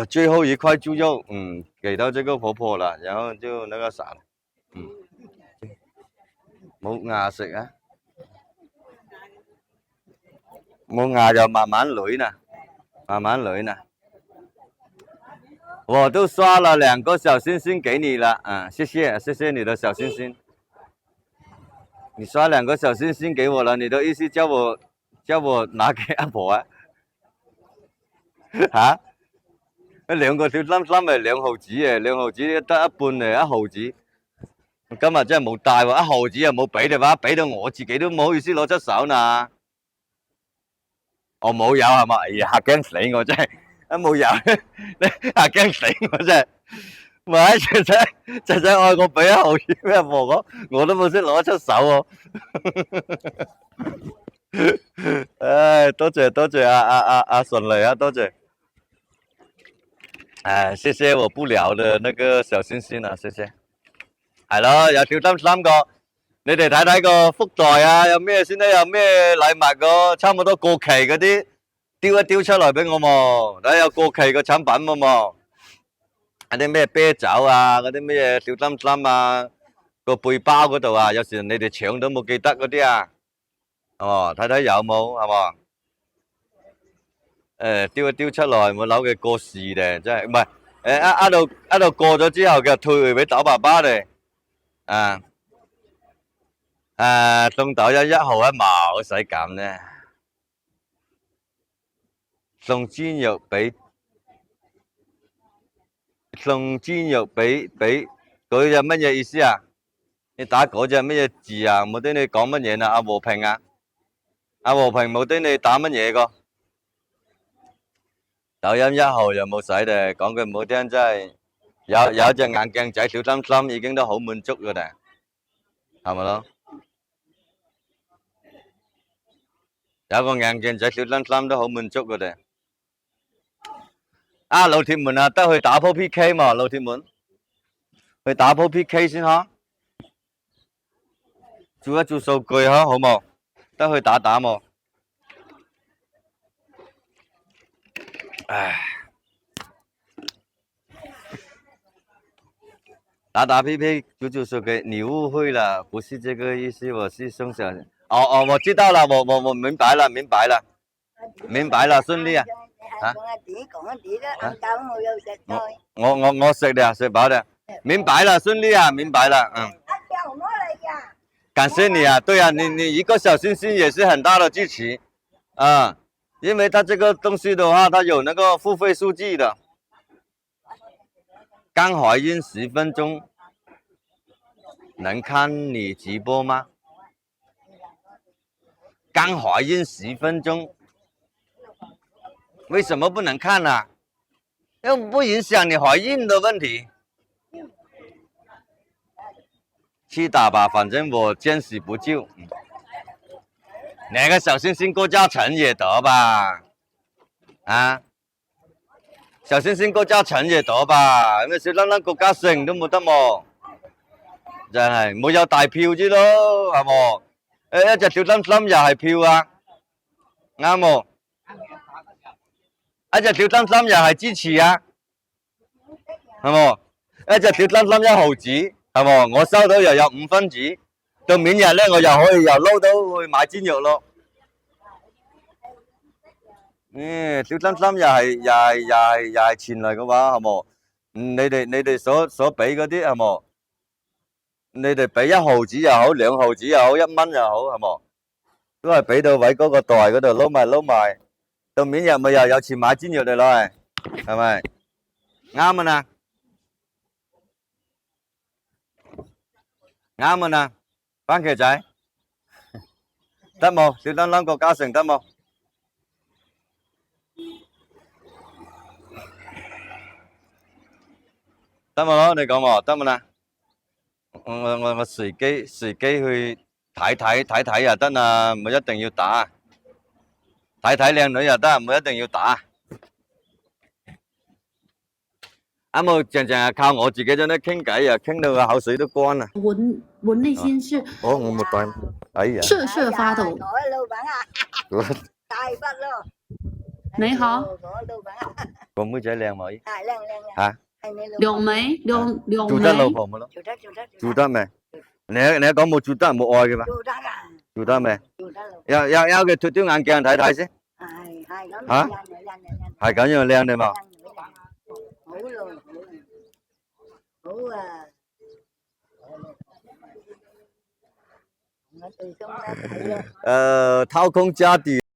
最后一块猪肉，给到这个婆婆了，然後就那個啥了，冇牙食啊，冇牙就慢慢捋呢，慢慢捋呢。我都刷了2個小星星給你了，謝謝謝謝你的小星星，你刷2個小星星給我了，你的意思叫我拿給阿婆啊？吓？2個跳冧冧咪2毫子嘅，2毫子得一半嚟1毫子。今日真係冇帶喎，1毫子又冇俾你話，俾到我自己都唔好意思攞出手嗱。我冇有係嘛？哎呀，嚇驚死我真係，冇有，你嚇驚死我真係。唔係，仔仔愛我俾1毫子俾阿婆我都冇識攞出手喎。唉，多謝阿順利啊，多謝。唉，謝謝我不聊的那個小星星啊，謝謝。係咯，有跳3個，你哋睇睇個福袋啊，有咩先得？有咩禮物個，差唔多過期嗰啲，丟一丟出來俾我喎。睇有過期嘅產品喎，嗰啲咩啤酒啊，嗰啲咩小3啊，個背包嗰度啊，有時你哋搶都冇記得嗰啲啊，係睇睇有冇係嘛？丟一丟出來，冇扭嘅過時嘅，真係唔係一度過咗之後嘅退回俾豆爸爸哋。送抖音1毫1毛，好使咁咧。送豬肉俾嗰隻乜嘢意思啊？你打嗰隻乜嘢字啊？冇得你講乜嘢啊？阿和平啊？阿和平冇得你打乜嘢個？抖音1毫又冇使嘅，講句唔好聽，真係有隻眼鏡仔小心已經都好滿足嘅咧，係咪咯？有個眼鏡仔小心都好滿足嘅咧。老鐵們啊，得去打鋪 PK 嘛，老鐵們，去打鋪 PK 先嚇，做一做數據嚇，好冇？得去打冇？唉，打 PK 做數據，你誤會了，不是這個意思，我是送小。我知道了，我明白了，順利啊！我食的，食飽的，明白了，順利啊，明白了，感謝你啊，對啊，你一個小星星也是很大的支持啊，因為它這個東西的話，它有那個付費數據的。剛懷孕10分鐘，能看你直播嗎？剛懷孕10分鐘，為什麼不能看呢？又不影響你懷孕的問題。去打吧，反正我見死不救。2個小星星郭嘉誠也得吧？小星星郭嘉誠也得吧？咁小粒郭嘉誠都冇得喎，真係冇有大票啫咯，係冇？一隻小心又係票啊，啱喎。一隻小心又係支持啊，係冇？一隻小心1毫子，係冇？我收到又有5分子，到明日咧我又可以又撈到去買煎肉咯。小心又係錢嚟嘅話，係冇？你哋所俾嗰啲係冇？你哋俾1毫子又好，2毫子又好，1蚊又好，係冇？都係俾到位嗰個袋嗰度撈埋，到明日咪又有錢買煎肉嚟攞嚟，係咪？啱啊！啱啊！番茄仔得冇？小粒郭嘉誠得冇？得冇咯？你講喎，得冇啦？我隨機去睇又得啊，唔一定要打。睇靚女又得，唔一定要打。冇淨係靠我自己喺度傾偈啊，傾到個口水都乾啦。我內心是我冇帶，哎呀，瑟瑟發抖。嗰你好，個妹仔靚冇？係靚靚靚。嚇？係你老婆兩尾兩做得老尾婆冇咯？做得做得做得未？你講冇做得冇愛嘅嘛？做得啊！做得未？做得咯。有嘅脱啲眼鏡睇睇先。係咁。嚇？係咁樣靚你嘛？好咯，好啊。我最終咧睇咧。掏空家底。